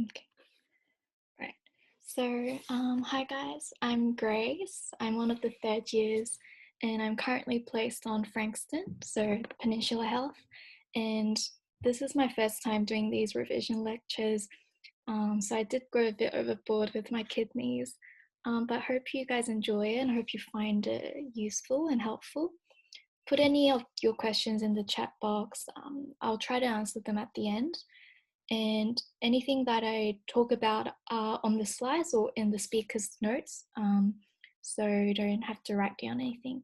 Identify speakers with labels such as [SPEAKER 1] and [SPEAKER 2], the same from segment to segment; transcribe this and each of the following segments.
[SPEAKER 1] Okay, right. So, hi guys, I'm Grace. I'm one of the third years, and I'm currently placed on Frankston, so Peninsula Health. And this is my first time doing these revision lectures, so I did go a bit overboard with my kidneys, but hope you guys enjoy it and hope you find it useful and helpful. Put any of your questions in the chat box. I'll try to answer them at the end. And anything that I talk about are on the slides or in the speaker's notes, so you don't have to write down anything.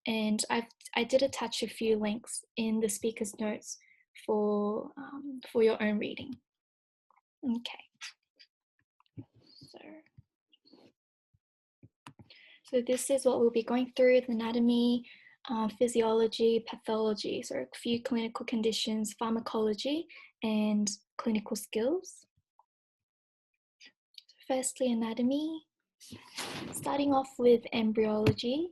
[SPEAKER 1] And I did attach a few links in the speaker's notes for your own reading. Okay. So this is what we'll be going through: the anatomy, physiology, pathology, so a few clinical conditions, pharmacology, and clinical skills. Firstly, anatomy. Starting off with embryology.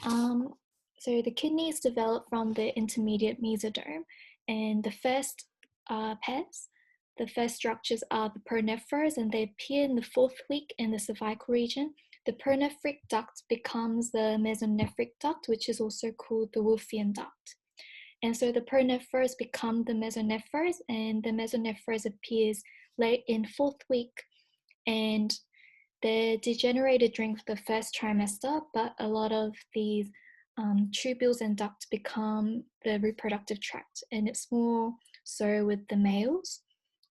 [SPEAKER 1] So the kidneys develop from the intermediate mesoderm, and the first pairs, the first structures are the pronephros, and they appear in the 4th week in the cervical region. The pronephric duct becomes the mesonephric duct, which is also called the Wolffian duct. And so the pronephros become the mesonephros, and the mesonephros appears late in 4th week, and they're degenerated during the first trimester, but a lot of these tubules and ducts become the reproductive tract, and it's more so with the males.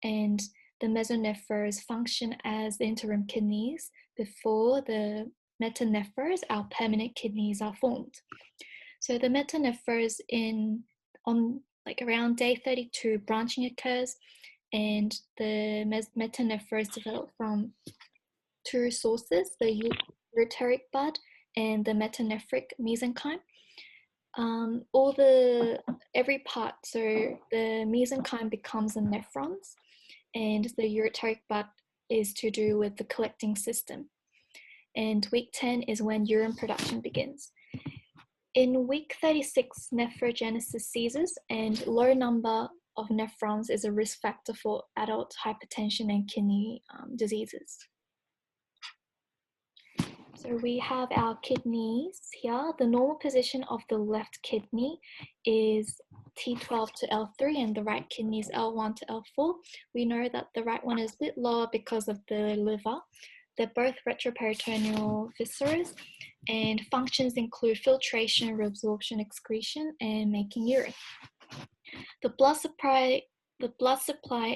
[SPEAKER 1] And the mesonephros function as the interim kidneys before the metanephros, our permanent kidneys, are formed. So the metanephros on like around day 32, branching occurs, and the metanephros develop from 2 sources: the ureteric bud and the metanephric mesenchyme. Every part, so the mesenchyme becomes the nephrons, and the ureteric bud is to do with the collecting system. And week 10 is when urine production begins. In week 36, nephrogenesis ceases, and low number of nephrons is a risk factor for adult hypertension and kidney diseases. So we have our kidneys here. The normal position of the left kidney is T12 to L3, and the right kidney is L1 to L4. We know that the right one is a bit lower because of the liver. They're both retroperitoneal viscerals, and functions include filtration, reabsorption, excretion, and making urine. The blood supply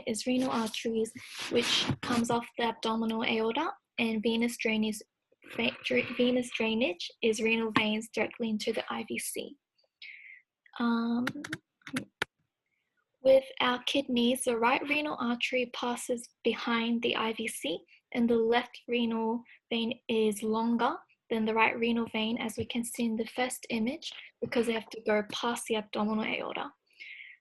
[SPEAKER 1] is renal arteries, which comes off the abdominal aorta, and venous drainage is renal veins directly into the IVC. With our kidneys, the right renal artery passes behind the IVC, and the left renal vein is longer than the right renal vein, as we can see in the first image, because they have to go past the abdominal aorta.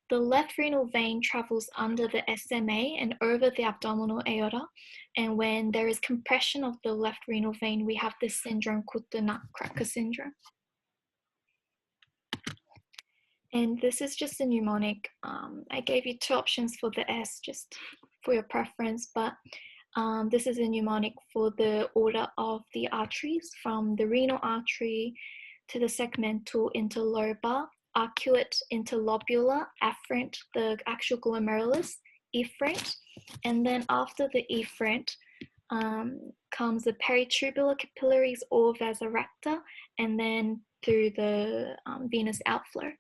[SPEAKER 1] The left renal vein travels under the SMA and over the abdominal aorta, and when there is compression of the left renal vein, we have this syndrome called the nutcracker syndrome. And this is just a mnemonic. I gave you 2 options for the S just for your preference, but this is a mnemonic for the order of the arteries, from the renal artery to the segmental interlobar, arcuate interlobular, afferent, the actual glomerulus, efferent, and then after the efferent comes the peritubular capillaries or vasaracta, and then through the venous outflow.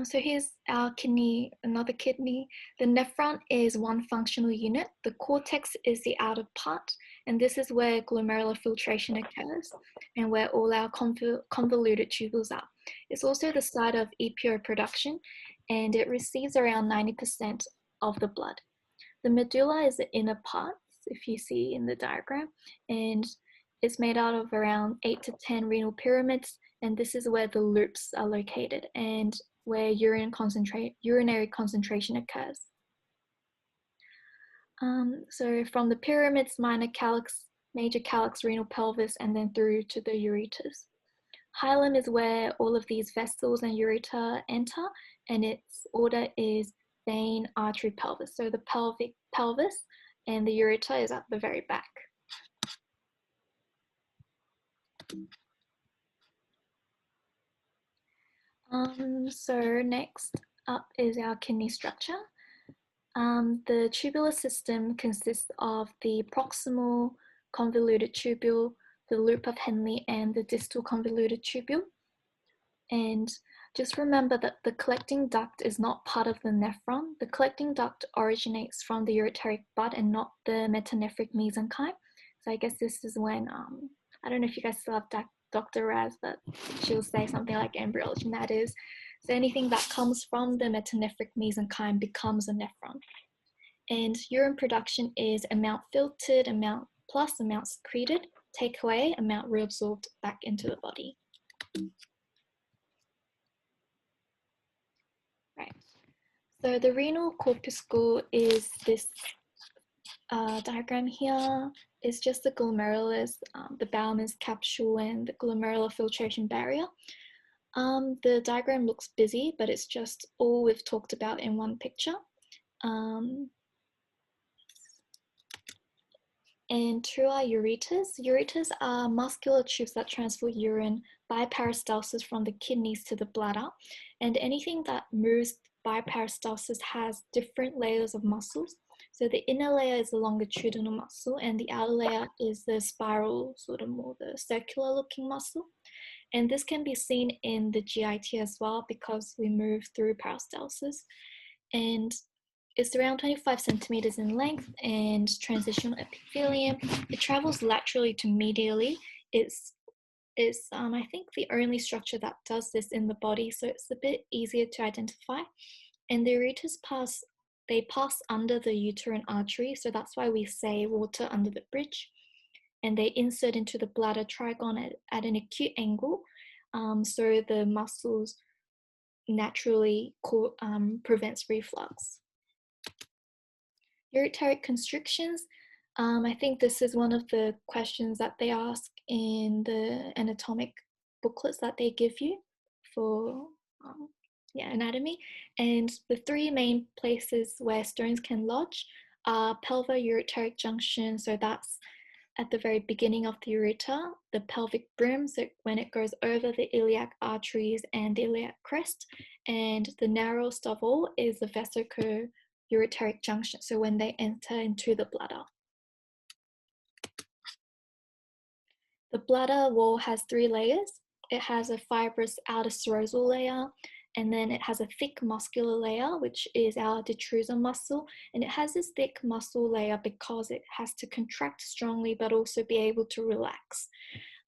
[SPEAKER 1] So here's our kidney, another kidney. The nephron is one functional unit. The cortex is the outer part, and this is where glomerular filtration occurs and where all our convoluted tubules are. It's also the site of EPO production, and it receives around 90% of the blood. The medulla is the inner part, if you see in the diagram, and it's made out of around 8 to 10 renal pyramids, and this is where the loops are located and where urinary concentration occurs. So from the pyramids, minor calyx, major calyx, renal pelvis, and then through to the ureters. Hilum is where all of these vessels and ureter enter, and its order is vein, artery, pelvis. So the pelvic pelvis, and the ureter is at the very back. So next up is our kidney structure. The tubular system consists of the proximal convoluted tubule, the loop of Henle, and the distal convoluted tubule. And just remember that the collecting duct is not part of the nephron. The collecting duct originates from the ureteric bud and not the metanephric mesenchyme. So I guess this is when, I don't know if you guys still have Dr. Raz, but she'll say something like embryology, and that is, so anything that comes from the metanephric mesenchyme becomes a nephron. And urine production is amount filtered, amount plus amount secreted, take away, amount reabsorbed back into the body. Right. So the renal corpuscle is this diagram here. Is just the glomerulus, the Bowman's capsule, and the glomerular filtration barrier. The diagram looks busy, but it's just all we've talked about in one picture. And to our ureters. Ureters are muscular tubes that transfer urine by peristalsis from the kidneys to the bladder. And anything that moves by peristalsis has different layers of muscles. So the inner layer is the longitudinal muscle, and the outer layer is the spiral, sort of more the circular looking muscle. And this can be seen in the GIT as well because we move through peristalsis. And it's around 25 centimeters in length and transitional epithelium. It travels laterally to medially. It's I think the only structure that does this in the body, so it's a bit easier to identify. And the ureters pass under the uterine artery, so that's why we say water under the bridge. And they insert into the bladder trigone at an acute angle, so the muscles naturally prevents reflux. Ureteric constrictions. I think this is one of the questions that they ask in the anatomic booklets that they give you for anatomy. And the three main places where stones can lodge are pelvo-ureteric junction, so that's at the very beginning of the ureter, the pelvic brim, so when it goes over the iliac arteries and the iliac crest, and the narrowest of all is the vesico-ureteric junction, so when they enter into the bladder. The bladder wall has 3 layers. It has a fibrous outer serosal layer, and then it has a thick muscular layer, which is our detrusor muscle. And it has this thick muscle layer because it has to contract strongly, but also be able to relax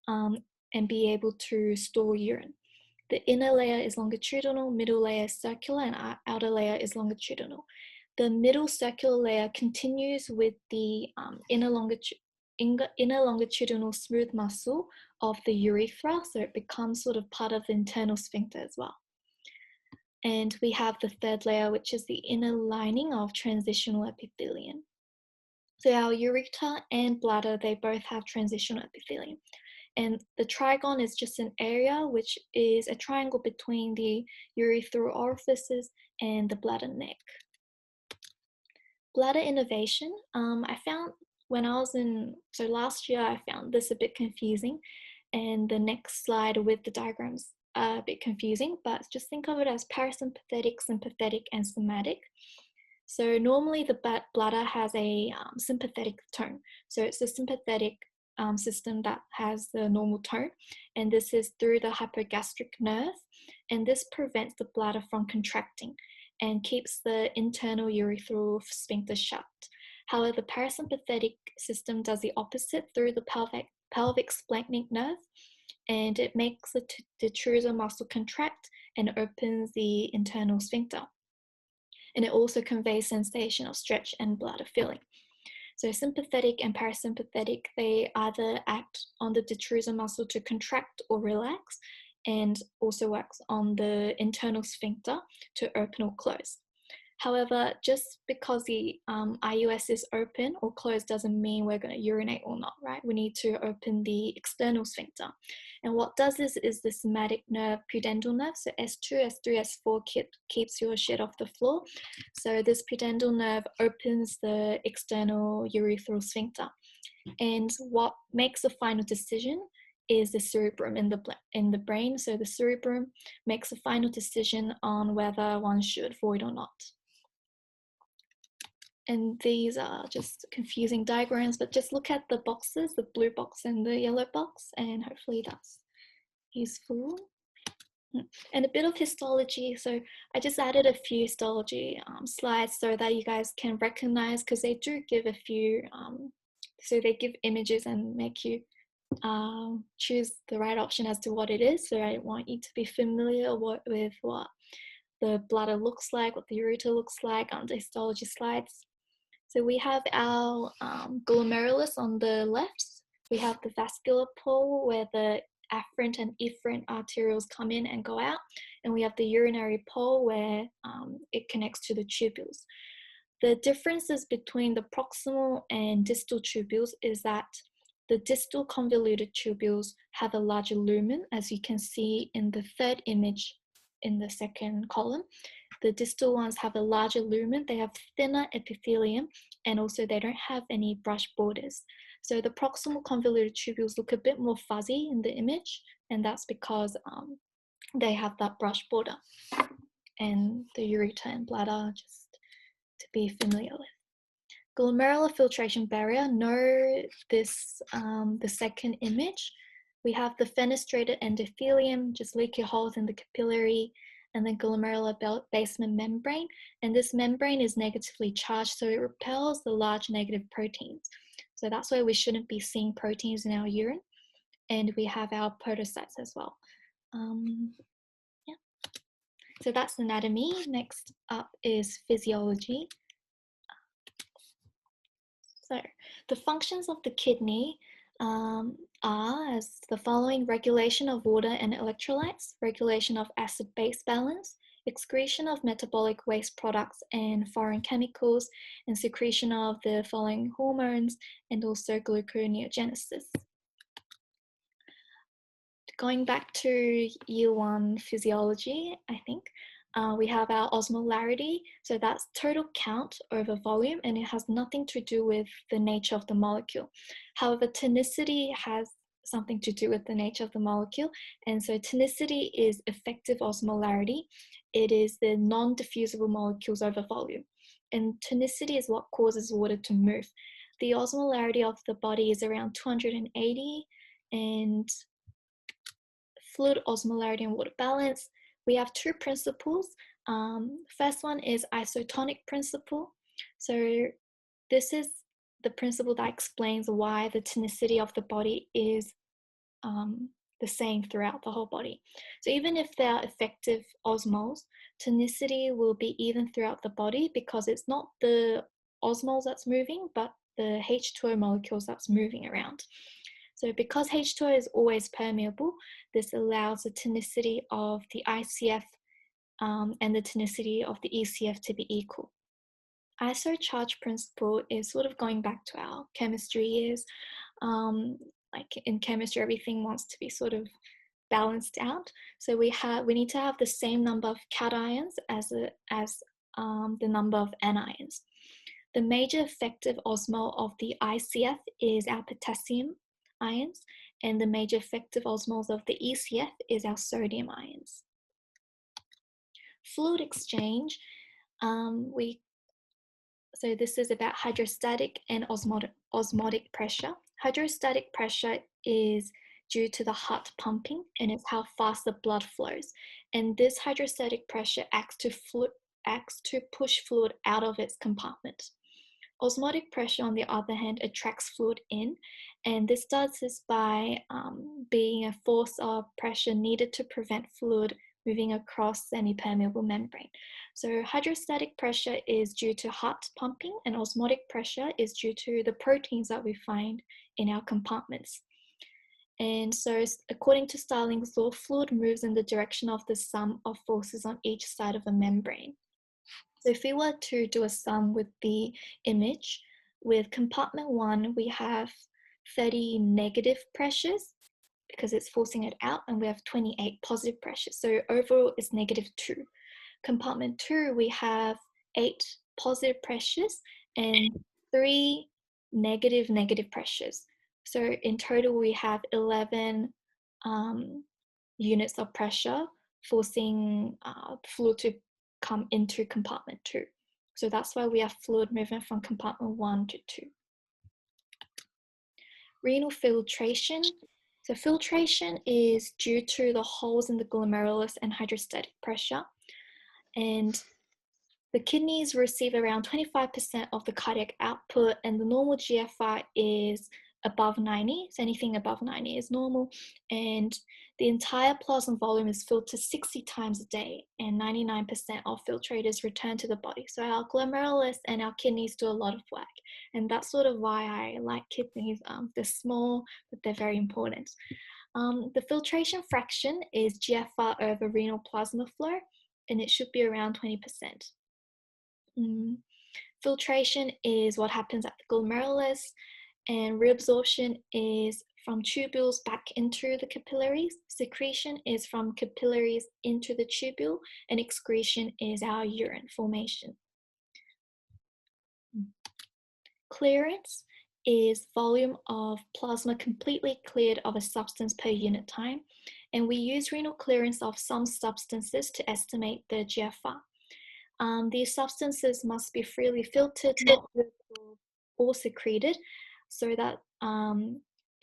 [SPEAKER 1] and be able to store urine. The inner layer is longitudinal, middle layer is circular, and our outer layer is longitudinal. The middle circular layer continues with the inner longitudinal smooth muscle of the urethra, so it becomes sort of part of the internal sphincter as well. And we have the third layer, which is the inner lining of transitional epithelium. So our ureter and bladder, they both have transitional epithelium. And the trigone is just an area which is a triangle between the urethral orifices and the bladder neck. Bladder innervation, I found when I was so last year I found this a bit confusing, and the next slide with the diagrams are a bit confusing, but just think of it as parasympathetic, sympathetic, and somatic. So normally the bladder has a sympathetic tone. So it's the sympathetic system that has the normal tone, and this is through the hypogastric nerve, and this prevents the bladder from contracting and keeps the internal urethral sphincter shut. However, the parasympathetic system does the opposite through the pelvic splanchnic nerve, and it makes the detrusor muscle contract and opens the internal sphincter. And it also conveys sensation of stretch and bladder filling. So sympathetic and parasympathetic, they either act on the detrusor muscle to contract or relax, and also works on the internal sphincter to open or close. However, just because the IUS is open or closed doesn't mean we're going to urinate or not, right? We need to open the external sphincter. And what does this is the somatic nerve, pudendal nerve. So S2, S3, S4 keeps your shit off the floor. So this pudendal nerve opens the external urethral sphincter. And what makes the final decision is the cerebrum in the brain. So the cerebrum makes a final decision on whether one should void or not. And these are just confusing diagrams, but just look at the boxes, the blue box and the yellow box, and hopefully that's useful. And a bit of histology. So I just added a few histology slides so that you guys can recognize, because they do give a few, so they give images and make you choose the right option as to what it is. So I want you to be familiar with what the bladder looks like, what the ureter looks like on the histology slides. So we have our glomerulus on the left. We have the vascular pole where the afferent and efferent arterioles come in and go out. And we have the urinary pole where it connects to the tubules. The differences between the proximal and distal tubules is that the distal convoluted tubules have a larger lumen, as you can see in the third image in the second column. The distal ones have a larger lumen, they have thinner epithelium, and also they don't have any brush borders. So the proximal convoluted tubules look a bit more fuzzy in the image, and that's because they have that brush border. And the ureter and bladder, just to be familiar with. Glomerular filtration barrier, know this, the second image. We have the fenestrated endothelium, just leaky holes in the capillary, and then glomerular basement membrane. And this membrane is negatively charged, so it repels the large negative proteins. So that's why we shouldn't be seeing proteins in our urine. And we have our podocytes as well. Yeah. So that's anatomy. Next up is physiology. So the functions of the kidney are as the following: regulation of water and electrolytes, regulation of acid-base balance, excretion of metabolic waste products and foreign chemicals, and secretion of the following hormones, and also gluconeogenesis. Going back to year 1 physiology, I think, we have our osmolarity. So that's total count over volume, and it has nothing to do with the nature of the molecule. However, tonicity has something to do with the nature of the molecule. And so tonicity is effective osmolarity. It is the non-diffusible molecules over volume. And tonicity is what causes water to move. The osmolarity of the body is around 280, and fluid osmolarity and water balance. We have 2 principles. First one is isotonic principle. So this is the principle that explains why the tonicity of the body is the same throughout the whole body. So even if they are effective osmoles, tonicity will be even throughout the body, because it's not the osmoles that's moving, but the H2O molecules that's moving around. So because H2O is always permeable, this allows the tonicity of the ICF and the tonicity of the ECF to be equal. Isocharge principle is sort of going back to our chemistry years. Like in chemistry, everything wants to be sort of balanced out. So we need to have the same number of cations as the number of anions. The major effective osmole of the ICF is our potassium ions, and the major effective osmoles of the ECF is our sodium ions. Fluid exchange, so this is about hydrostatic and osmotic pressure. Hydrostatic pressure is due to the heart pumping, and it's how fast the blood flows. And this hydrostatic pressure acts to push fluid out of its compartment. Osmotic pressure, on the other hand, attracts fluid in, and this does this by being a force of pressure needed to prevent fluid moving across any permeable membrane. So hydrostatic pressure is due to heart pumping, and osmotic pressure is due to the proteins that we find in our compartments. And so according to Starling's law, fluid moves in the direction of the sum of forces on each side of a membrane. So if we were to do a sum with the image, with compartment 1, we have 30 negative pressures because it's forcing it out, and we have 28 positive pressures. So overall it's -2. Compartment 2, we have 8 positive pressures and 3 negative pressures. So in total we have 11 units of pressure forcing fluid to come into compartment 2. So that's why we have fluid movement from compartment 1 to 2. Renal filtration. So filtration is due to the holes in the glomerulus and hydrostatic pressure. And the kidneys receive around 25% of the cardiac output, and the normal GFR is above 90, so anything above 90 is normal, and the entire plasma volume is filtered 60 times a day, and 99% of filtrators return to the body. So our glomerulus and our kidneys do a lot of work, and that's sort of why I like kidneys. They're small, but they're very important. The filtration fraction is GFR over renal plasma flow, and it should be around 20%. Filtration is what happens at the glomerulus, and reabsorption is from tubules back into the capillaries. Secretion is from capillaries into the tubule, and excretion is our urine formation. Clearance is volume of plasma completely cleared of a substance per unit time, and we use renal clearance of some substances to estimate the GFR. These substances must be freely filtered, not reabsorbed or secreted, so that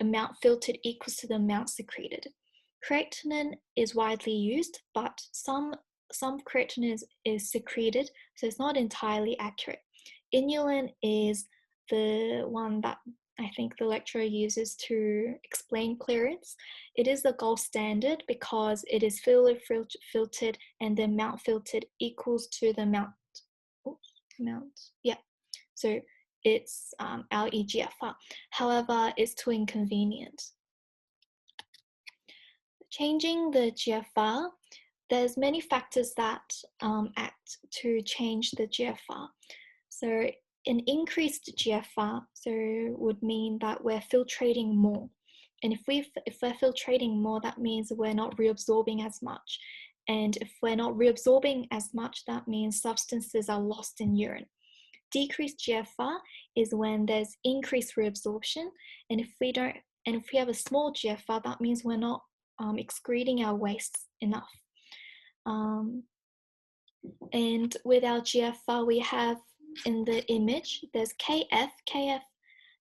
[SPEAKER 1] amount filtered equals to the amount secreted. Creatinine is widely used, but some creatinine is secreted, so it's not entirely accurate. Inulin is the one that I think the lecturer uses to explain clearance. It is the gold standard because it is filtered, and the amount filtered equals to the amount, so it's our eGFR. However, it's too inconvenient. Changing the GFR, there's many factors that act to change the GFR. So an increased GFR would mean that we're filtrating more. And if we're filtrating more, that means we're not reabsorbing as much. And if we're not reabsorbing as much, that means substances are lost in urine. Decreased GFR is when there's increased reabsorption. And if we have a small GFR, that means we're not excreting our wastes enough. And with our GFR, we have in the image, there's KF. KF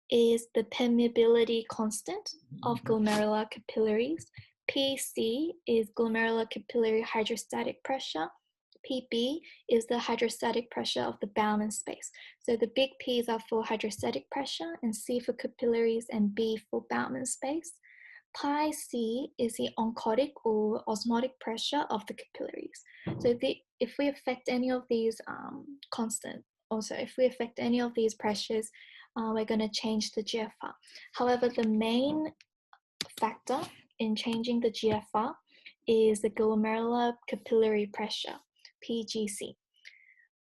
[SPEAKER 1] is the permeability constant of glomerular capillaries. PC is glomerular capillary hydrostatic pressure. PB is the hydrostatic pressure of the Bowman space. So the big P's are for hydrostatic pressure, and C for capillaries, and B for Bowman space. Pi C is the oncotic or osmotic pressure of the capillaries. So if we affect any of these if we affect any of these pressures, we're going to change the GFR. However, the main factor in changing the GFR is the glomerular capillary pressure, PGC.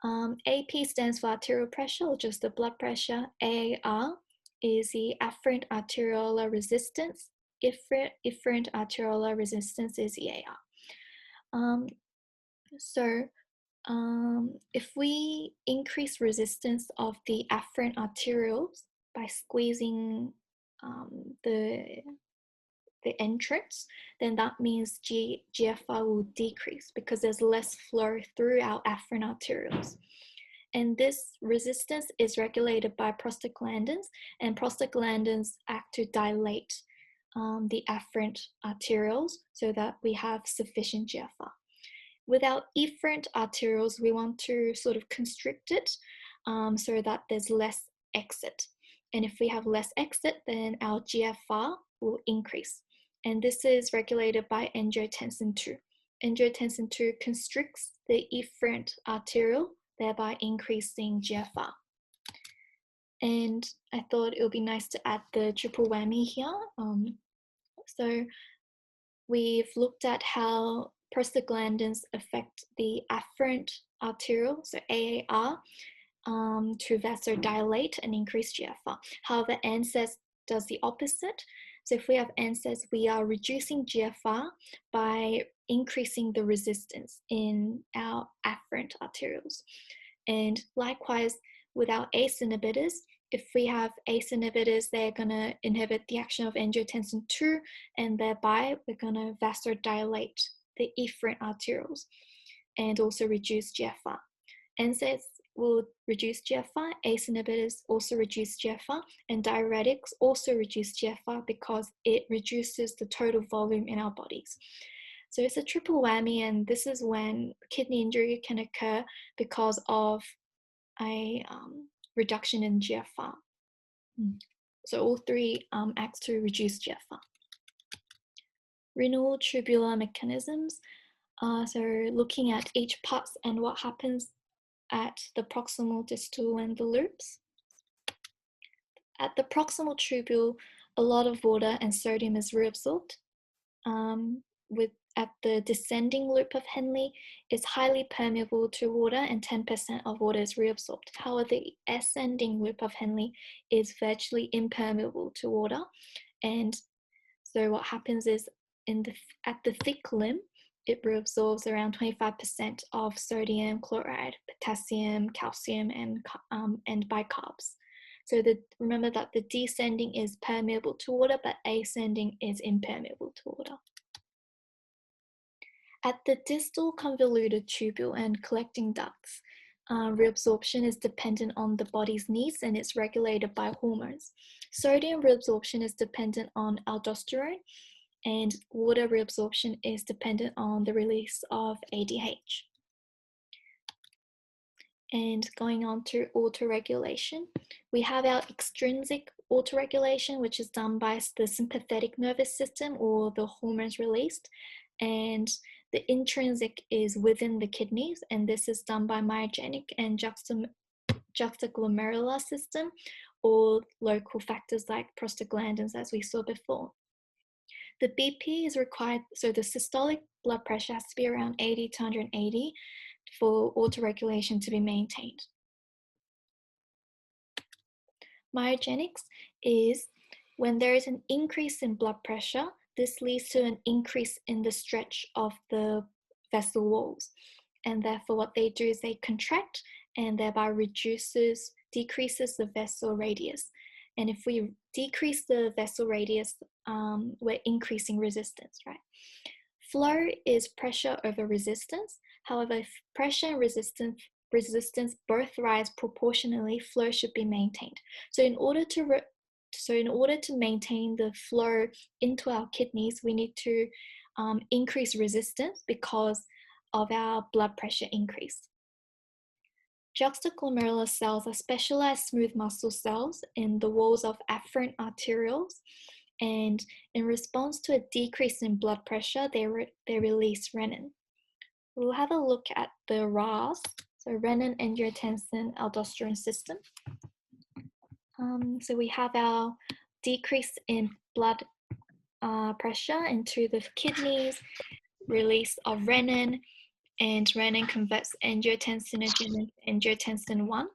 [SPEAKER 1] AP stands for arterial pressure, or just the blood pressure. AAR is the afferent arteriolar resistance. Efferent arteriolar resistance is EAR. If we increase resistance of the afferent arterioles by squeezing the entrance, then that means GFR will decrease because there's less flow through our afferent arterioles. And this resistance is regulated by prostaglandins, and prostaglandins act to dilate the afferent arterioles so that we have sufficient GFR. With our efferent arterioles, we want to sort of constrict it so that there's less exit. And if we have less exit, then our GFR will increase. And this is regulated by angiotensin II. Angiotensin II constricts the efferent arteriole, thereby increasing GFR. And I thought it would be nice to add the triple whammy here. So we've looked at how prostaglandins affect the afferent arteriole, so AAR, to vasodilate and increase GFR. However, NSAIDs does the opposite. So if we have NSAIDs, we are reducing GFR by increasing the resistance in our afferent arterioles. And likewise, with our ACE inhibitors, if we have ACE inhibitors, they're going to inhibit the action of angiotensin II, and thereby we're going to vasodilate the efferent arterioles and also reduce GFR. NSAIDs will reduce GFR, ACE inhibitors also reduce GFR, and diuretics also reduce GFR because it reduces the total volume in our bodies. So it's a triple whammy, and this is when kidney injury can occur because of a reduction in GFR. So all three acts to reduce GFR. Renal tubular mechanisms. So looking at each part and what happens at the proximal, distal, and the loops. At the proximal tubule, a lot of water and sodium is reabsorbed. At the descending loop of Henle, is highly permeable to water and 10% of water is reabsorbed. However, the ascending loop of Henle is virtually impermeable to water. And so what happens is at the thick limb, it reabsorbs around 25% of sodium, chloride, potassium, calcium, and bicarbs. So remember that the descending is permeable to water, but ascending is impermeable to water. At the distal convoluted tubule and collecting ducts, reabsorption is dependent on the body's needs and it's regulated by hormones. Sodium reabsorption is dependent on aldosterone, and water reabsorption is dependent on the release of ADH. And going on to autoregulation, we have our extrinsic autoregulation, which is done by the sympathetic nervous system or the hormones released, and the intrinsic is within the kidneys, and this is done by myogenic and juxtaglomerular system, or local factors like prostaglandins, as we saw before. The BP is required, so the systolic blood pressure has to be around 80 to 180 for autoregulation to be maintained. Myogenics is when there is an increase in blood pressure, this leads to an increase in the stretch of the vessel walls. And therefore what they do is they contract and thereby decreases the vessel radius. And if we decrease the vessel radius, we're increasing resistance, right? Flow is pressure over resistance. However, if pressure and resistance both rise proportionally, flow should be maintained. So in order to maintain the flow into our kidneys, we need to increase resistance because of our blood pressure increase. Juxtaglomerular cells are specialized smooth muscle cells in the walls of afferent arterioles, and in response to a decrease in blood pressure, they release renin. We'll have a look at the RAS, so renin, angiotensin, aldosterone system. So we have our decrease in blood pressure into the kidneys, release of renin, and renin converts angiotensinogen into angiotensin I,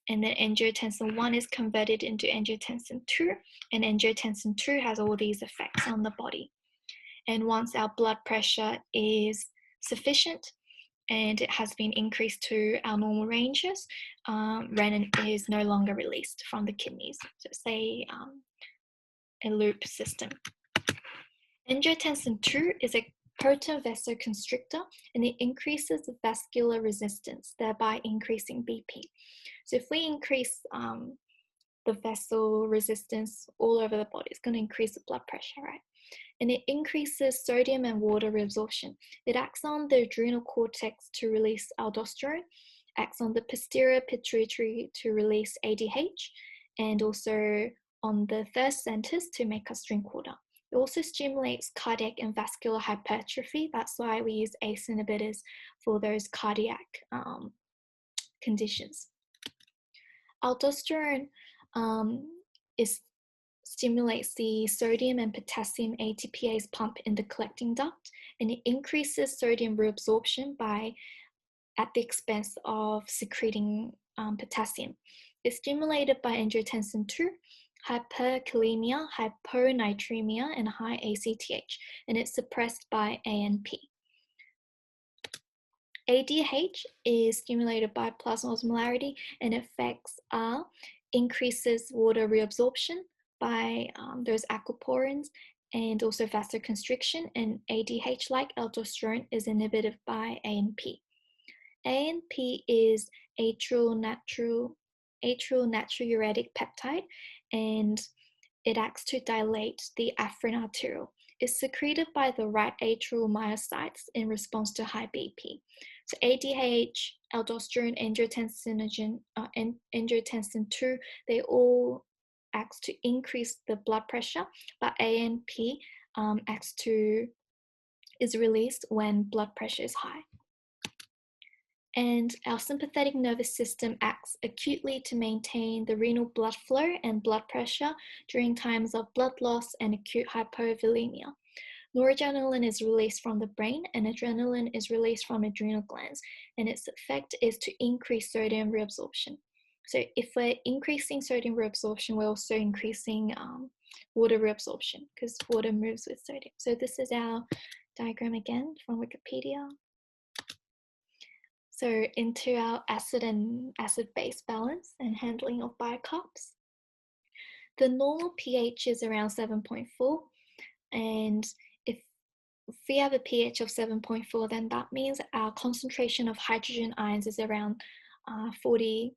[SPEAKER 1] and then angiotensin I is converted into angiotensin II, and angiotensin II has all these effects on the body. And once our blood pressure is sufficient and it has been increased to our normal ranges, renin is no longer released from the kidneys. So say a loop system. Angiotensin II is a potent vasoconstrictor, and it increases the vascular resistance, thereby increasing BP. So if we increase the vessel resistance all over the body, it's going to increase the blood pressure, right? And it increases sodium and water reabsorption. It acts on the adrenal cortex to release aldosterone, acts on the posterior pituitary to release ADH, and also on the thirst centers to make us drink water. It also stimulates cardiac and vascular hypertrophy. That's why we use ACE inhibitors for those cardiac conditions. Aldosterone stimulates the sodium and potassium ATPase pump in the collecting duct, and it increases sodium reabsorption by at the expense of secreting potassium. It's stimulated by angiotensin II, hyperkalemia, hyponatremia, and high ACTH, and it's suppressed by ANP. ADH is stimulated by plasma osmolarity, and effects are increases water reabsorption by those aquaporins, and also vasoconstriction, and ADH, like aldosterone, is inhibited by ANP. ANP is atrial natriuretic peptide, and it acts to dilate the afferent arteriole. It's secreted by the right atrial myocytes in response to high BP. So ADH, aldosterone, angiotensin II, they all act to increase the blood pressure, but ANP is released when blood pressure is high. And our sympathetic nervous system acts acutely to maintain the renal blood flow and blood pressure during times of blood loss and acute hypovolemia. Noradrenaline is released from the brain, and adrenaline is released from adrenal glands, and its effect is to increase sodium reabsorption. So if we're increasing sodium reabsorption, we're also increasing water reabsorption, because water moves with sodium. So this is our diagram again from Wikipedia. So into our acid and acid-base balance and handling of bicarb. The normal pH is around 7.4, and if we have a pH of 7.4, then that means our concentration of hydrogen ions is around 40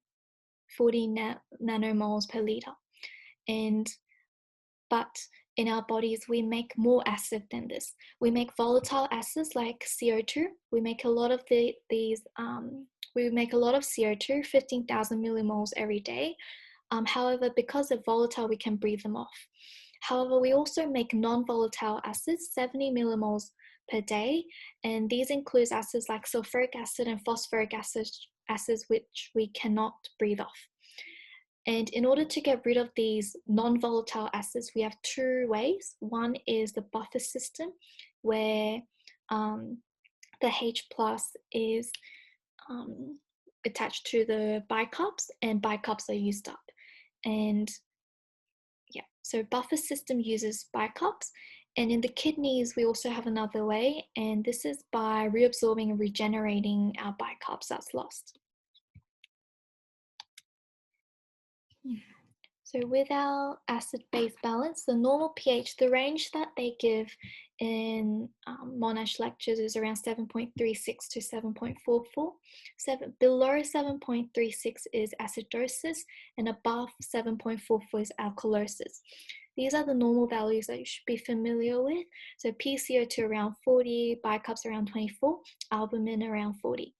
[SPEAKER 1] nanomoles per liter. But in our bodies, we make more acid than this. We make volatile acids like CO2. We make a lot of CO2, 15,000 millimoles every day. However, because they're volatile, we can breathe them off. However, we also make non-volatile acids, 70 millimoles per day, and these include acids like sulfuric acid and phosphoric acids which we cannot breathe off. And in order to get rid of these non-volatile acids, we have two ways. One is the buffer system, where the H plus is attached to the bicarbs, and bicarbs are used up. And yeah, so buffer system uses bicarbs. And in the kidneys, we also have another way, and this is by reabsorbing and regenerating our bicarbs that's lost. So with our acid-base balance, the normal pH, the range that they give in Monash lectures is around 7.36 to 7.44. Below 7.36 is acidosis, and above 7.44 is alkalosis. These are the normal values that you should be familiar with. So PCO2 around 40, bicarbs around 24, albumin around 40.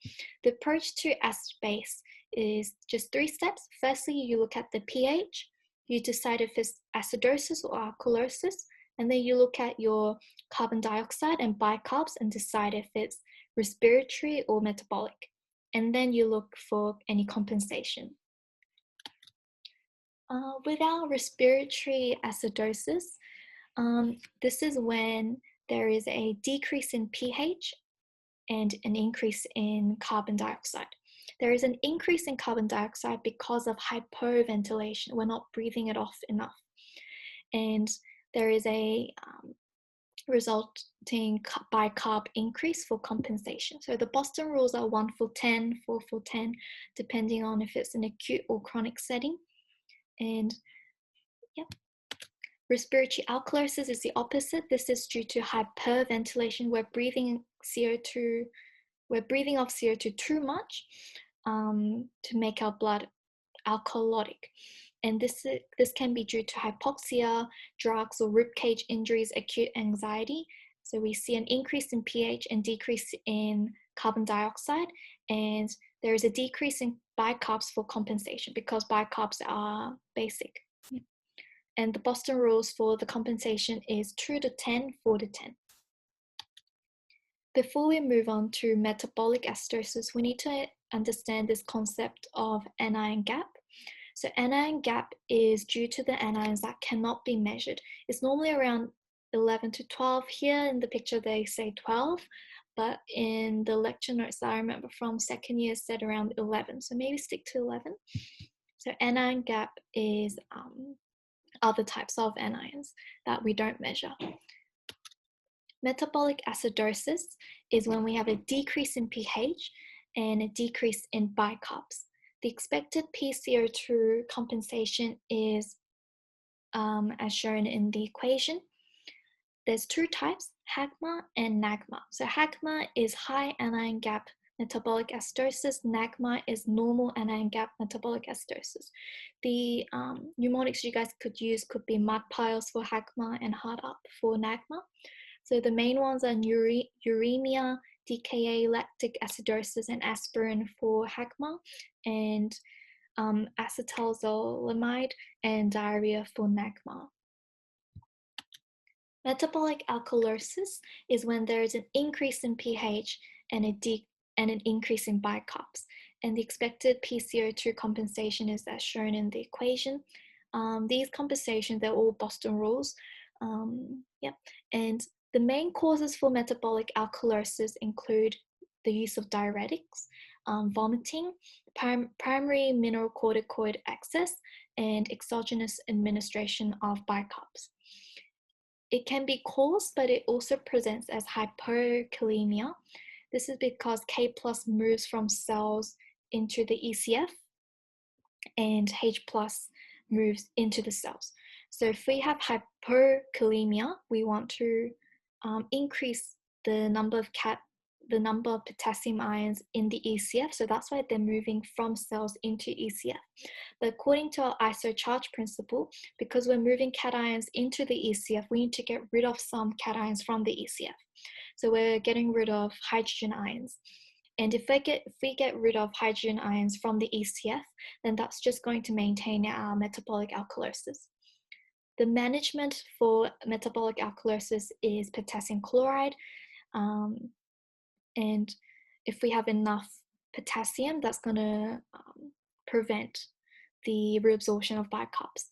[SPEAKER 1] The approach to acid-base is just 3 steps. Firstly, you look at the pH. You decide if it's acidosis or alkalosis, and then you look at your carbon dioxide and bicarbs and decide if it's respiratory or metabolic. And then you look for any compensation. With our respiratory acidosis, this is when there is a decrease in pH and an increase in carbon dioxide. There is an increase in carbon dioxide because of hypoventilation. We're not breathing it off enough. And there is a resulting bicarb increase for compensation. So the Boston rules are 1 for 10, 4 for 10, depending on if it's an acute or chronic setting. And yeah. Respiratory alkalosis is the opposite. This is due to hyperventilation. We're breathing off CO2 too much to make our blood alkalotic. And this can be due to hypoxia, drugs, or ribcage injuries, acute anxiety. So we see an increase in pH and decrease in carbon dioxide, and there is a decrease in bicarbs for compensation because bicarbs are basic. And the Boston rules for the compensation is 2 to 10, 4 to 10. Before we move on to metabolic acidosis, we need to understand this concept of anion gap. So anion gap is due to the anions that cannot be measured. It's normally around 11 to 12. Here in the picture they say 12, but in the lecture notes that I remember from second year said around 11, so maybe stick to 11. So anion gap is other types of anions that we don't measure. Metabolic acidosis is when we have a decrease in pH and a decrease in bicarbs. The expected PCO2 compensation is as shown in the equation. There's two types, HAGMA and NAGMA. So HAGMA is high anion gap metabolic acidosis. NAGMA is normal anion gap metabolic acidosis. The mnemonics you guys could use could be mud piles for HAGMA and hard up for NAGMA. So the main ones are uremia, DKA, lactic acidosis, and aspirin for HAGMA, and acetylzolamide and diarrhea for NAGMA. Metabolic alkalosis is when there is an increase in pH and an increase in bicarbs. And the expected PCO2 compensation is as shown in the equation. These compensations, they're all Boston rules. And the main causes for metabolic alkalosis include the use of diuretics, vomiting, primary mineralocorticoid excess, and exogenous administration of bicarbs. It can be caused, but it also presents as hypokalemia. This is because K+ moves from cells into the ECF and H+ moves into the cells. So if we have hypokalemia, we want to increase the number of potassium ions in the ECF. So that's why they're moving from cells into ECF. But according to our isocharge principle, because we're moving cations into the ECF, we need to get rid of some cations from the ECF. So we're getting rid of hydrogen ions. And if we get rid of hydrogen ions from the ECF, then that's just going to maintain our metabolic alkalosis. The management for metabolic alkalosis is potassium chloride. And if we have enough potassium, that's going to prevent the reabsorption of bicarbs.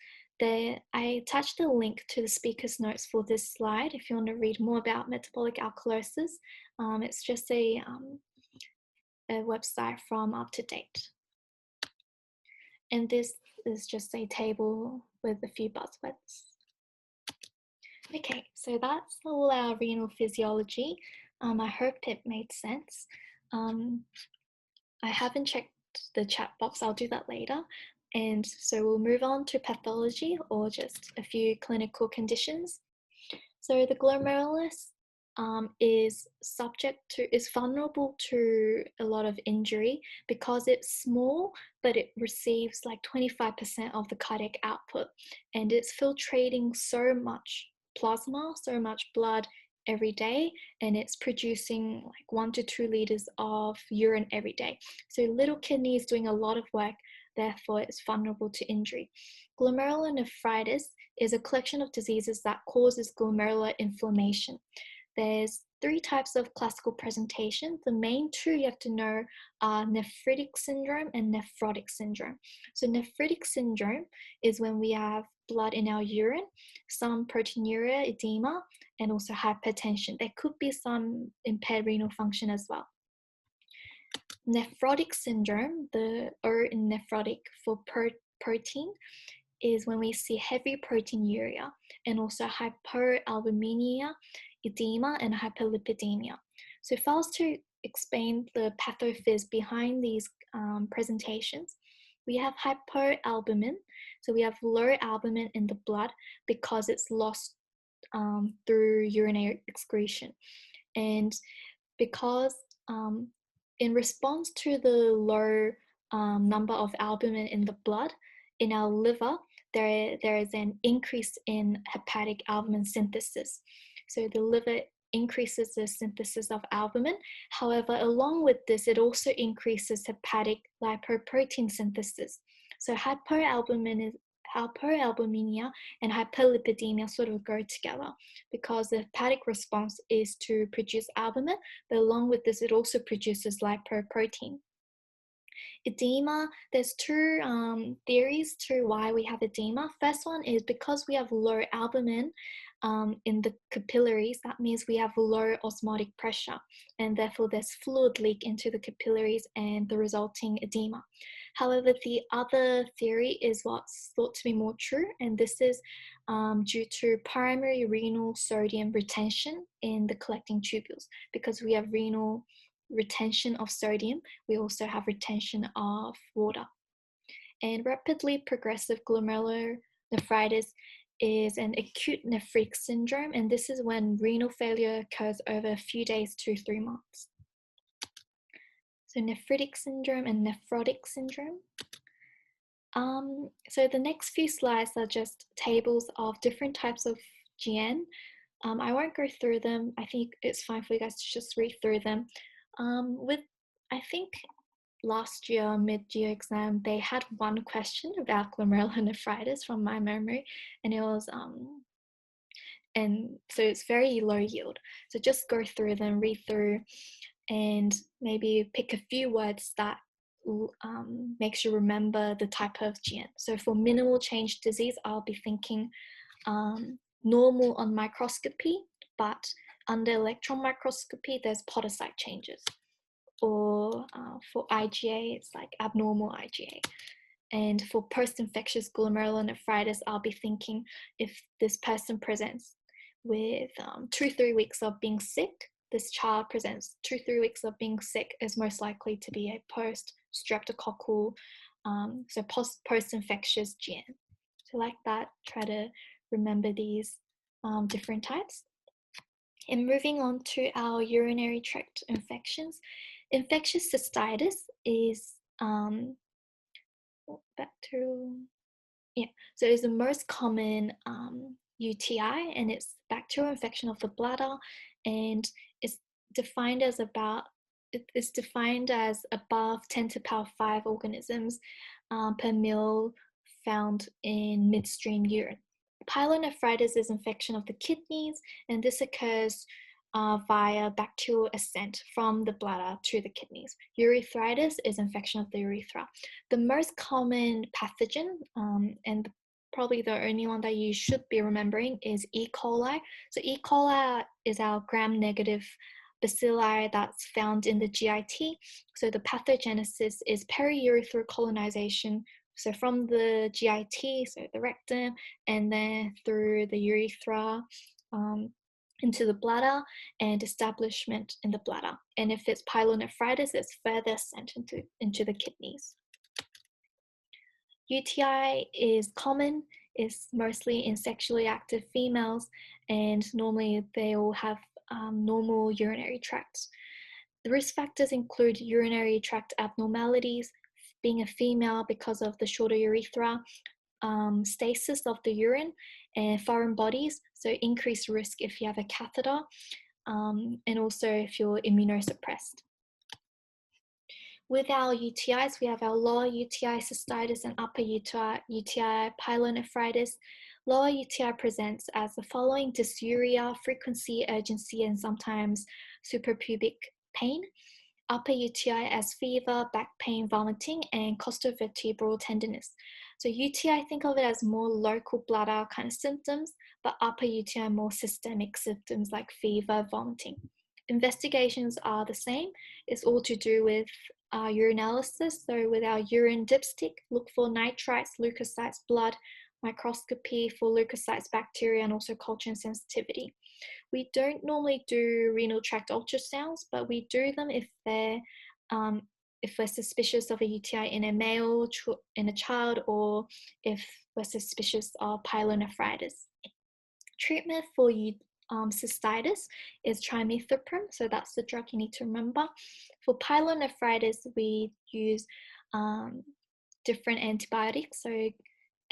[SPEAKER 1] I attached a link to the speaker's notes for this slide if you want to read more about metabolic alkalosis. It's just a website from UpToDate. And this is just a table with a few buzzwords. Okay, so that's all our renal physiology. I hope it made sense. I haven't checked the chat box, I'll do that later. And so we'll move on to pathology, or just a few clinical conditions. So the glomerulus is vulnerable to a lot of injury because it's small, but it receives like 25% of the cardiac output, and it's filtrating so much plasma, so much blood every day, and it's producing like 1 to 2 liters of urine every day. So little kidney is doing a lot of work, therefore it's vulnerable to injury. Glomerulonephritis is a collection of diseases that causes glomerular inflammation. There's 3 types of classical presentation. The main 2 you have to know are nephritic syndrome and nephrotic syndrome. So nephritic syndrome is when we have blood in our urine, some proteinuria, edema, and also hypertension. There could be some impaired renal function as well. Nephrotic syndrome, the O in nephrotic for protein, is when we see heavy proteinuria and also hypoalbuminemia, edema, and hyperlipidemia. So if I was to explain the pathophys behind these presentations, we have hypoalbumin. So we have low albumin in the blood because it's lost through urinary excretion. And because in response to the low number of albumin in the blood, in our liver, there is an increase in hepatic albumin synthesis. So the liver increases the synthesis of albumin. However, along with this, it also increases hepatic lipoprotein synthesis. So hypoalbuminemia and hyperlipidemia sort of go together because the hepatic response is to produce albumin, but along with this, it also produces lipoprotein. Edema, there's 2 theories to why we have edema. First one is because we have low albumin, in the capillaries, that means we have low osmotic pressure, and therefore there's fluid leak into the capillaries and the resulting edema. However, the other theory is what's thought to be more true, and this is due to primary renal sodium retention in the collecting tubules. Because we have renal retention of sodium, we also have retention of water. And rapidly progressive glomerulonephritis is an acute nephritic syndrome, and this is when renal failure occurs over a few days to 3 months. So nephritic syndrome and nephrotic syndrome. So the next few slides are just tables of different types of GN. I won't go through them. I think it's fine for you guys to just read through them. I think last year mid-year exam, they had one question about glomerulonephritis from my memory, and it was and so it's very low yield. So just go through them, read through, and maybe pick a few words that makes you remember the type of GN. So for minimal change disease, I'll be thinking normal on microscopy, but under electron microscopy, there's podocyte changes. Or for IgA, it's like abnormal IgA. And for post-infectious glomerulonephritis, I'll be thinking if this person presents with 2-3 weeks of being sick, this child presents 2-3 weeks of being sick, is most likely to be a post-streptococcal, so post-infectious GN. So like that, try to remember these different types. And moving on to our urinary tract infections, infectious cystitis is so it's the most common UTI, and it's bacterial infection of the bladder, and it's defined as above 10 to the power 5 organisms per mil found in midstream urine. Pyelonephritis is infection of the kidneys, and this occurs via bacterial ascent from the bladder to the kidneys. Ureteritis is infection of the urethra. The most common pathogen, and probably the only one that you should be remembering, is E. coli. So E. coli is our gram-negative bacilli that's found in the GIT. So the pathogenesis is periurethral colonization, so from the GIT, so the rectum, and then through the urethra into the bladder, and establishment in the bladder. And if it's pyelonephritis, it's further ascent into the kidneys. UTI is common, is mostly in sexually active females, and normally they all have normal urinary tracts. The risk factors include urinary tract abnormalities, being a female because of the shorter urethra, stasis of the urine, and foreign bodies, so increased risk if you have a catheter, and also if you're immunosuppressed. With our UTIs, we have our lower UTI cystitis and upper UTI pyelonephritis. Lower UTI presents as the following: dysuria, frequency, urgency, and sometimes suprapubic pain. Upper UTI as fever, back pain, vomiting, and costovertebral tenderness. So UTI, think of it as more local bladder kind of symptoms, but upper UTI more systemic symptoms like fever, vomiting. Investigations are the same. It's all to do with urinalysis. So with our urine dipstick, look for nitrites, leukocytes, blood, microscopy for leukocytes, bacteria, and also culture and sensitivity. We don't normally do renal tract ultrasounds, but we do them if we're suspicious of a UTI in a male, in a child, or if we're suspicious of pyelonephritis. Treatment for cystitis is trimethoprim, so that's the drug you need to remember. For pyelonephritis, we use different antibiotics, so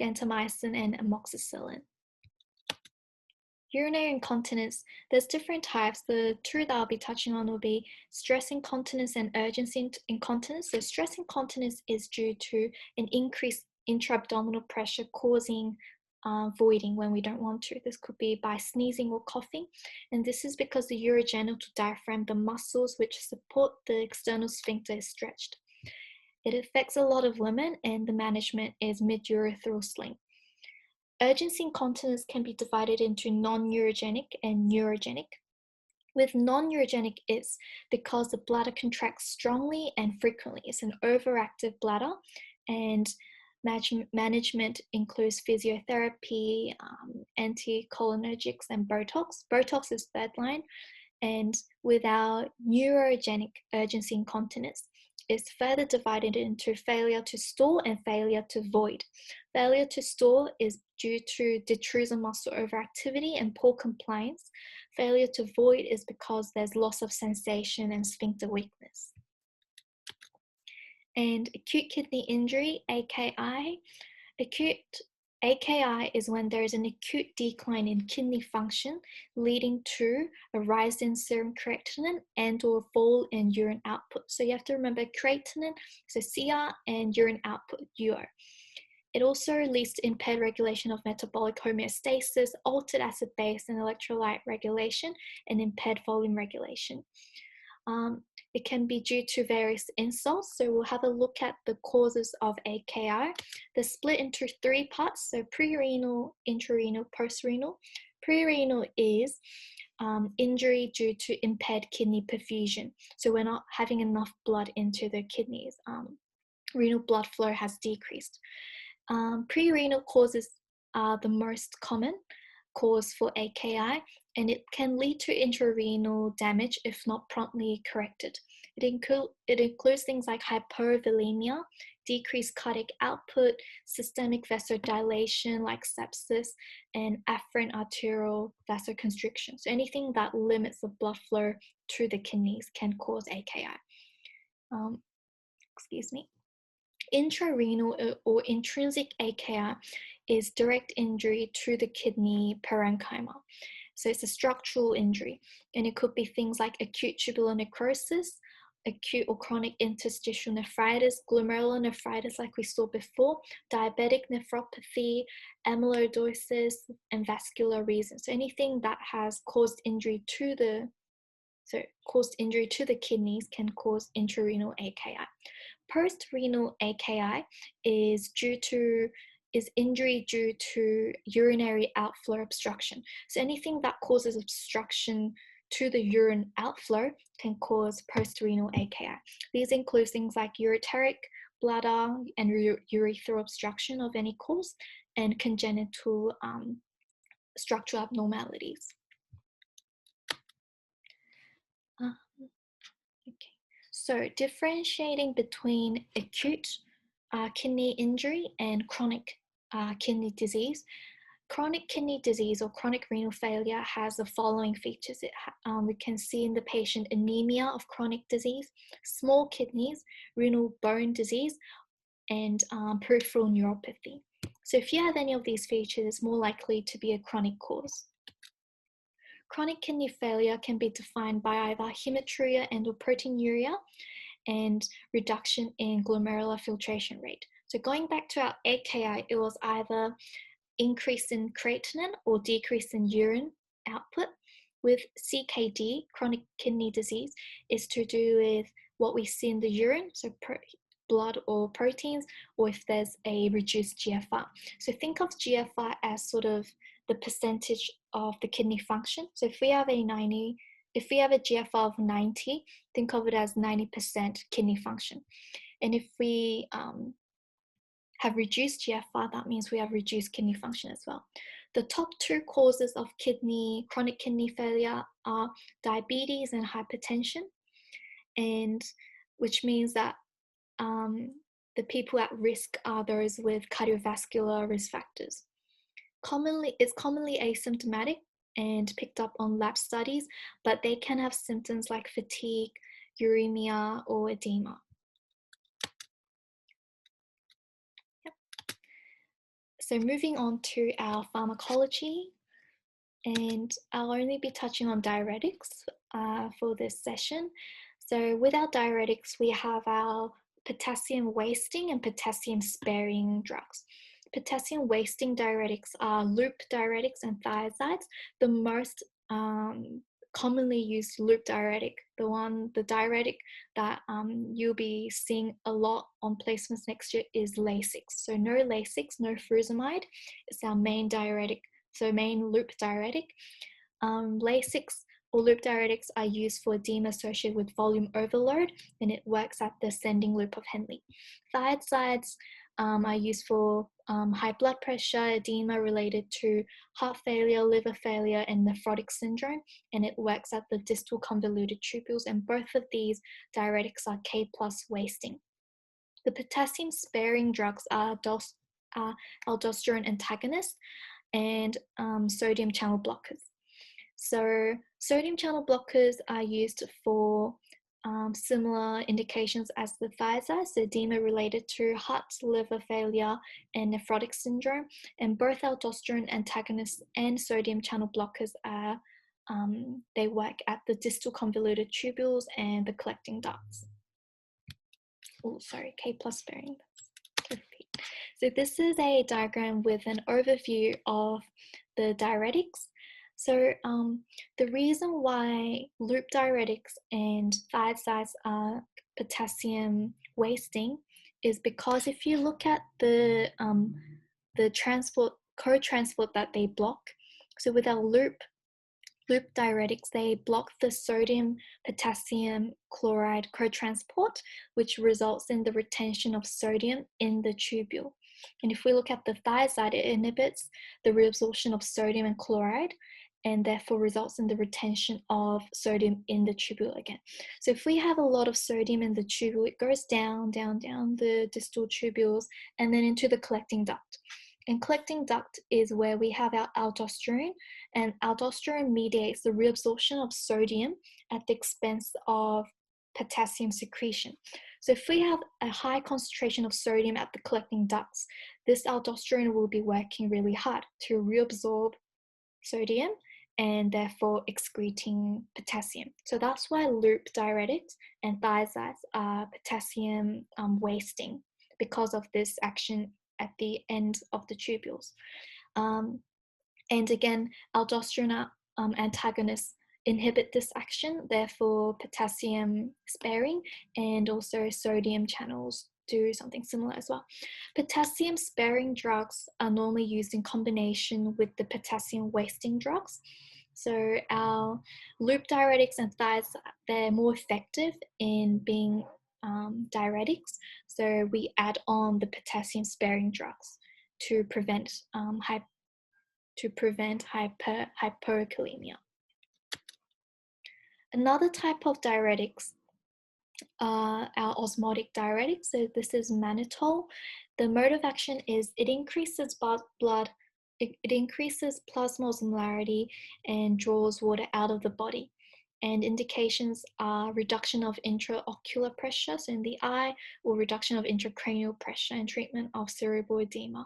[SPEAKER 1] gentamicin and amoxicillin. Urinary incontinence, there's different types. The two that I'll be touching on will be stress incontinence and urgency incontinence. So stress incontinence is due to an increased intra-abdominal pressure causing voiding when we don't want to. This could be by sneezing or coughing, and this is because the urogenital diaphragm, the muscles which support the external sphincter, is stretched. It affects a lot of women, and the management is mid-urethral sling. Urgency incontinence can be divided into non-neurogenic and neurogenic. With non-neurogenic, it's because the bladder contracts strongly and frequently. It's an overactive bladder, and management includes physiotherapy, anticholinergics, and Botox. Botox is third line. And without neurogenic urgency incontinence, is further divided into failure to stall and failure to void. Failure to stall is due to detrusor muscle overactivity and poor compliance. Failure to void is because there's loss of sensation and sphincter weakness. And acute kidney injury, AKI. Acute AKI is when there is an acute decline in kidney function leading to a rise in serum creatinine and or fall in urine output. So you have to remember creatinine, so CR, and urine output, UR. It also leads to impaired regulation of metabolic homeostasis, altered acid-base and electrolyte regulation, and impaired volume regulation. It can be due to various insults. So we'll have a look at the causes of AKI. They're split into three parts. So pre-renal, intrarenal, post-renal. Pre-renal is injury due to impaired kidney perfusion. So we're not having enough blood into the kidneys. Renal blood flow has decreased. Pre-renal causes are the most common cause for AKI, and it can lead to intrarenal damage if not promptly corrected. It includes things like hypovolemia, decreased cardiac output, systemic vasodilation like sepsis, and afferent arterial vasoconstriction. So anything that limits the blood flow to the kidneys can cause AKI. Intrarenal or intrinsic AKI is direct injury to the kidney parenchyma. So it's a structural injury, and it could be things like acute tubular necrosis, acute or chronic interstitial nephritis, glomerulonephritis like we saw before, diabetic nephropathy, amyloidosis, and vascular reasons. So anything that has caused injury to the kidneys can cause intrarenal AKI. Post-renal AKI is injury due to urinary outflow obstruction. So anything that causes obstruction to the urine outflow can cause post-renal AKI. These include things like ureteric, bladder, and urethral obstruction of any cause, and congenital structural abnormalities. So differentiating between acute kidney injury and chronic kidney disease. Chronic kidney disease or chronic renal failure has the following features. We can see in the patient anemia of chronic disease, small kidneys, renal bone disease, and peripheral neuropathy. So if you have any of these features, it's more likely to be a chronic cause. Chronic kidney failure can be defined by either hematuria and or proteinuria and reduction in glomerular filtration rate. So going back to our AKI, it was either increase in creatinine or decrease in urine output. With CKD, chronic kidney disease, is to do with what we see in the urine, so blood or proteins, or if there's a reduced GFR. So think of GFR as sort of the percentage of the kidney function. So if we have a GFR of 90, think of it as 90% kidney function. And if we have reduced GFR, that means we have reduced kidney function as well. The top two causes of chronic kidney failure are diabetes and hypertension, and which means that the people at risk are those with cardiovascular risk factors. It's commonly asymptomatic and picked up on lab studies, but they can have symptoms like fatigue, uremia, or edema. Yep. So moving on to our pharmacology, and I'll only be touching on diuretics for this session. So with our diuretics, we have our potassium wasting and potassium sparing drugs. Potassium wasting diuretics are loop diuretics and thiazides. The most commonly used loop diuretic, the diuretic that you'll be seeing a lot on placements next year is Lasix. So no Lasix, no furosemide. It's our main diuretic, so main loop diuretic. Lasix or loop diuretics are used for edema associated with volume overload, and it works at the ascending loop of Henle. Thiazides are used for high blood pressure, edema related to heart failure, liver failure, and nephrotic syndrome, and it works at the distal convoluted tubules, and both of these diuretics are K+ wasting. The potassium sparing drugs are aldosterone antagonists and sodium channel blockers. So sodium channel blockers are used for similar indications as the thiazides, edema related to heart, liver failure, and nephrotic syndrome. And both aldosterone antagonists and sodium channel blockers are they work at the distal convoluted tubules and the collecting ducts. Oh, sorry, K+ sparing. So this is a diagram with an overview of the diuretics. So the reason why loop diuretics and thiazides are potassium wasting is because if you look at the co-transport that they block, so with our loop diuretics, they block the sodium potassium chloride co-transport, which results in the retention of sodium in the tubule. And if we look at the thiazide, it inhibits the reabsorption of sodium and chloride, and therefore results in the retention of sodium in the tubule again. So if we have a lot of sodium in the tubule, it goes down the distal tubules and then into the collecting duct. And collecting duct is where we have our aldosterone, and aldosterone mediates the reabsorption of sodium at the expense of potassium secretion. So if we have a high concentration of sodium at the collecting ducts, this aldosterone will be working really hard to reabsorb sodium and therefore excreting potassium. So that's why loop diuretics and thiazides are potassium wasting, because of this action at the end of the tubules. And again, aldosterone antagonists inhibit this action, therefore potassium sparing, and also sodium channels do something similar as well. Potassium sparing drugs are normally used in combination with the potassium wasting drugs. So our loop diuretics and thiazides, they're more effective in being diuretics. So we add on the potassium sparing drugs to prevent hyperkalemia. Another type of diuretics are our osmotic diuretics. So this is mannitol. The mode of action is it increases it increases plasma osmolarity and draws water out of the body. And indications are reduction of intraocular pressure, so in the eye, or reduction of intracranial pressure, and treatment of cerebral edema.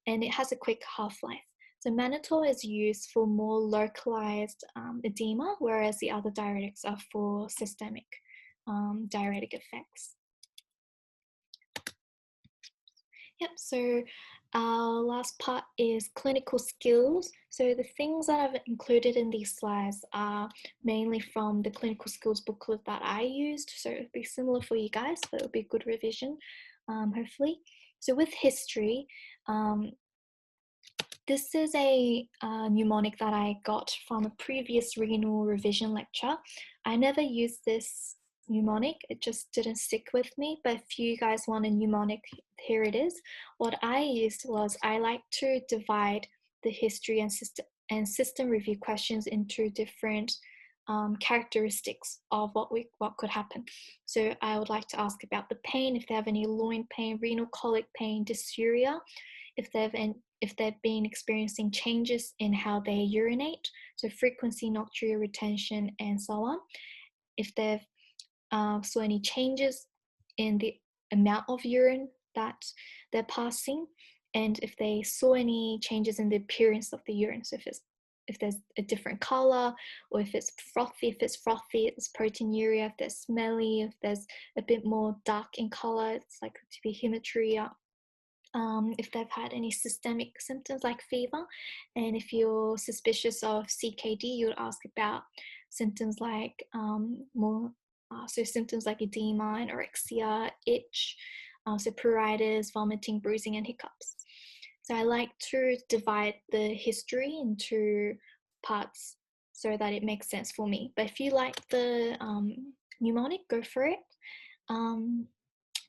[SPEAKER 1] And it has a quick half-life. So mannitol is used for more localized edema, whereas the other diuretics are for systemic diuretic effects. Yep, so our last part is clinical skills. So the things that I've included in these slides are mainly from the clinical skills booklet that I used. So it'll be similar for you guys, but it'll be good revision, hopefully. So with history, this is a mnemonic that I got from a previous renal revision lecture. I never used this mnemonic, it just didn't stick with me, but if you guys want a mnemonic, here it is. What I used was, I like to divide the history and system review questions into different characteristics of what could happen. So I would like to ask about the pain, if they have any loin pain, renal colic pain, dysuria, if they've been experiencing changes in how they urinate, so frequency, nocturia, retention, and so on. If they've saw any changes in the amount of urine that they're passing, and if they saw any changes in the appearance of the urine, so if there's a different color, or if it's frothy, it's proteinuria, if there's smelly, if there's a bit more dark in color, it's likely to be hematuria. If they've had any systemic symptoms like fever, and if you're suspicious of CKD, you would ask about symptoms like symptoms like edema, anorexia, itch, so pruritus, vomiting, bruising, and hiccups. So I like to divide the history into parts so that it makes sense for me. But if you like the mnemonic, go for it.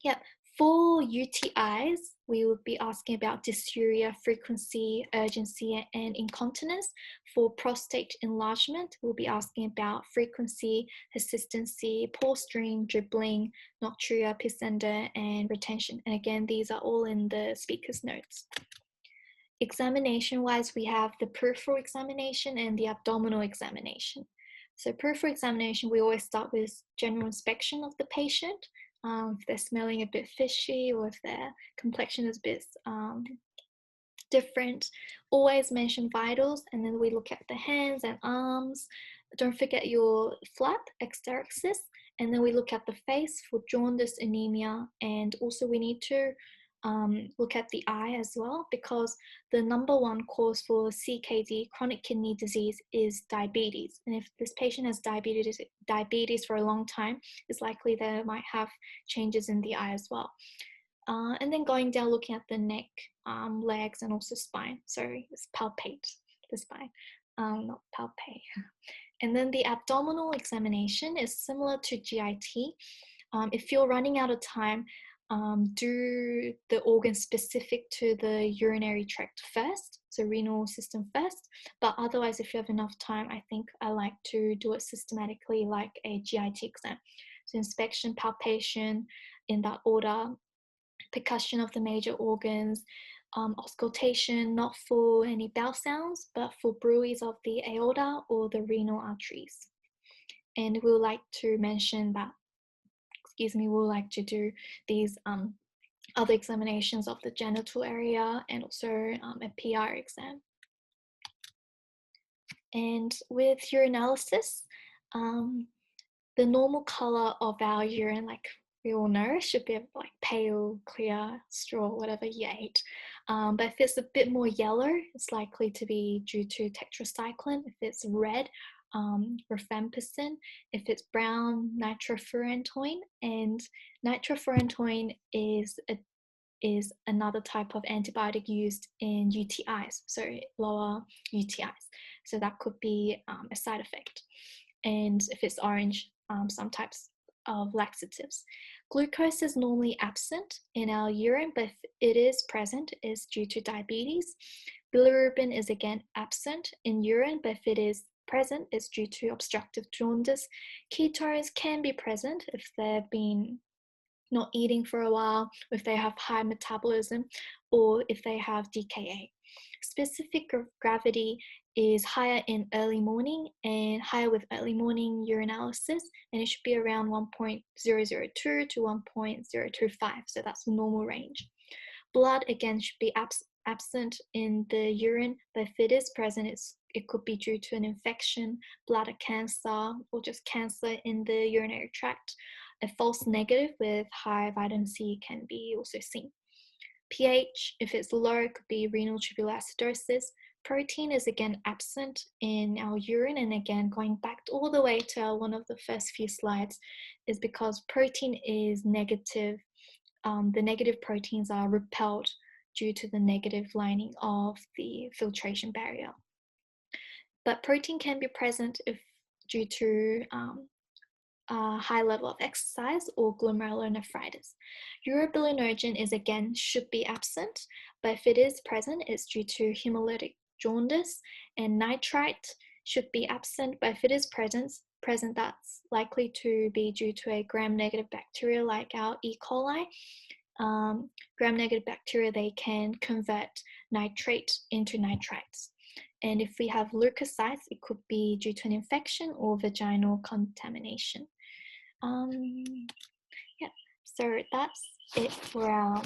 [SPEAKER 1] Yeah, for UTIs, we will be asking about dysuria, frequency, urgency, and incontinence. For prostate enlargement, we'll be asking about frequency, persistency, posturing, dribbling, nocturia, pissenda, and retention. And again, these are all in the speaker's notes. Examination-wise, we have the peripheral examination and the abdominal examination. So peripheral examination, we always start with general inspection of the patient. If they're smelling a bit fishy or if their complexion is a bit different, always mention vitals, and then we look at the hands and arms. Don't forget your flap, exteresis, and then we look at the face for jaundice, anemia, and also we need to look at the eye as well, because the number one cause for CKD, chronic kidney disease, is diabetes. And if this patient has diabetes for a long time, it's likely they might have changes in the eye as well. And then going down, looking at the neck, legs, and also spine. Sorry, it's palpate the spine, not palpate. And then the abdominal examination is similar to GIT. If you're running out of time, do the organ specific to the urinary tract first, so renal system first. But otherwise, if you have enough time, I think I like to do it systematically like a GIT exam. So inspection, palpation in that order, percussion of the major organs, auscultation, not for any bowel sounds, but for bruits of the aorta or the renal arteries. And we would like to mention that, we would like to do these other examinations of the genital area and also a PR exam. And with urinalysis, the normal color of our urine, like we all know, should be like pale, clear straw, whatever you ate. But if it's a bit more yellow, it's likely to be due to tetracycline. If it's red, rifampicin. If it's brown, nitrofurantoin. And nitrofurantoin is another type of antibiotic used in UTIs, so lower UTIs. So that could be a side effect. And if it's orange, some types of laxatives. Glucose is normally absent in our urine, but if it is present, it's due to diabetes. Bilirubin is again absent in urine, but if it is present, it's due to obstructive jaundice. Ketones can be present if they've been not eating for a while, if they have high metabolism, or if they have DKA. Specific gravity is higher in early morning and higher with early morning urinalysis, and it should be around 1.002 to 1.025, so that's the normal range. Blood, again, should be absent in the urine, but if it is present, it could be due to an infection, bladder cancer, or just cancer in the urinary tract. A false negative with high vitamin C can be also seen. pH, if it's low, it could be renal tubular acidosis. Protein is again absent in our urine, and again, going back all the way to one of the first few slides, is because protein is negative. The negative proteins are repelled due to the negative lining of the filtration barrier. But protein can be present if due to high level of exercise or glomerulonephritis. Urobilinogen is again should be absent, but if it is present, it's due to hemolytic jaundice, and nitrite should be absent, but if it is present, that's likely to be due to a gram-negative bacteria like our E. coli. Gram-negative bacteria, they can convert nitrate into nitrites. And if we have leukocytes, it could be due to an infection or vaginal contamination. Yeah, so that's it for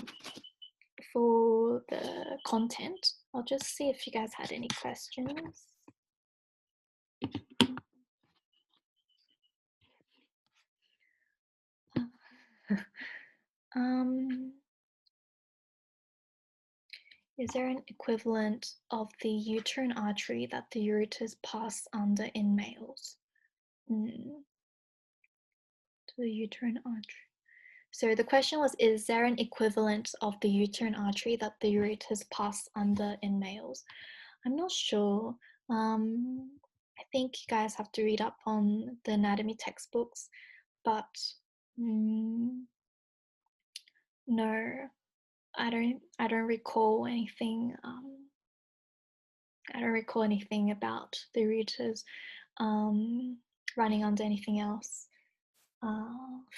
[SPEAKER 1] the content. I'll just see if you guys had any questions. Is there an equivalent of the uterine artery that the ureters pass under in males? To the uterine artery. So the question was, is there an equivalent of the uterine artery that the ureters pass under in males? I'm not sure. I think you guys have to read up on the anatomy textbooks, but no, I don't recall anything. I don't recall anything about the ureters running under anything else.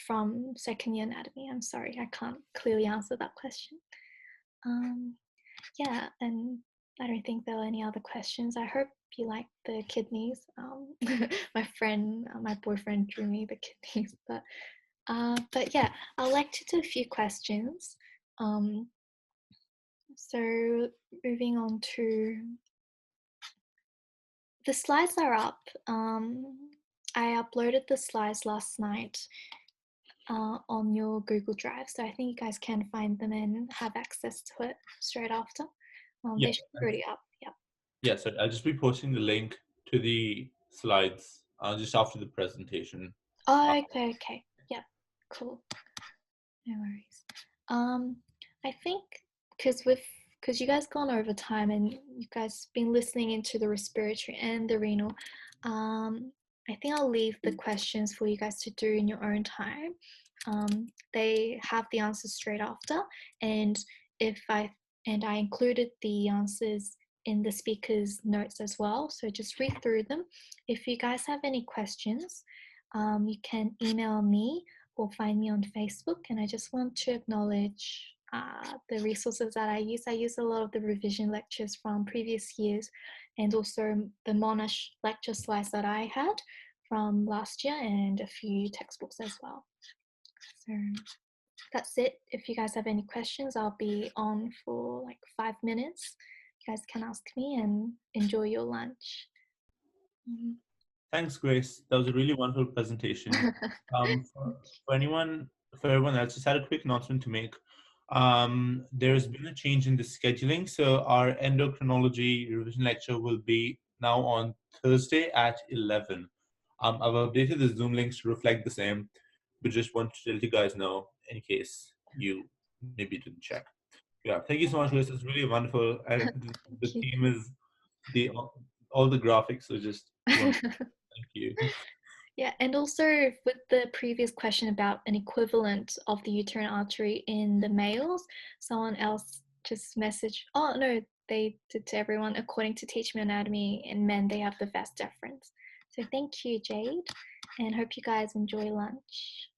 [SPEAKER 1] From second year anatomy. I'm sorry, I can't clearly answer that question. Yeah, and I don't think there are any other questions. I hope you like the kidneys. My boyfriend drew me the kidneys, but yeah, I'd like to do a few questions. So moving on to the slides are up. I uploaded the slides last night on your Google Drive, so I think you guys can find them and have access to it straight after.
[SPEAKER 2] Yeah.
[SPEAKER 1] They should be already up. Yeah.
[SPEAKER 2] Yeah, so I'll just be posting the link to the slides just after the presentation.
[SPEAKER 1] Oh, okay. Yeah, cool. No worries. I think because you guys gone over time and you guys been listening into the respiratory and the renal, I think I'll leave the questions for you guys to do in your own time. They have the answers straight after, and I included the answers in the speaker's notes as well. So just read through them. If you guys have any questions, you can email me or find me on Facebook. And I just want to acknowledge the resources that I use. I use a lot of the revision lectures from previous years and also the Monash lecture slides that I had from last year and a few textbooks as well. So that's it. If you guys have any questions, I'll be on for like 5 minutes. You guys can ask me and enjoy your lunch.
[SPEAKER 2] Thanks, Grace. That was a really wonderful presentation. For everyone else, just had a quick announcement to make. There's been a change in the scheduling, so our endocrinology revision lecture will be now on Thursday at 11. I've updated the Zoom links to reflect the same, but just want to let you guys know in case you maybe didn't check. Yeah, thank you so much, Grace. It's really wonderful. The theme is all the graphics are just wonderful. Thank you.
[SPEAKER 1] Yeah, and also with the previous question about an equivalent of the uterine artery in the males, someone else just messaged, oh no, they did to everyone, according to Teach Me Anatomy, in men, they have the vas deferens. So thank you, Jade, and hope you guys enjoy lunch.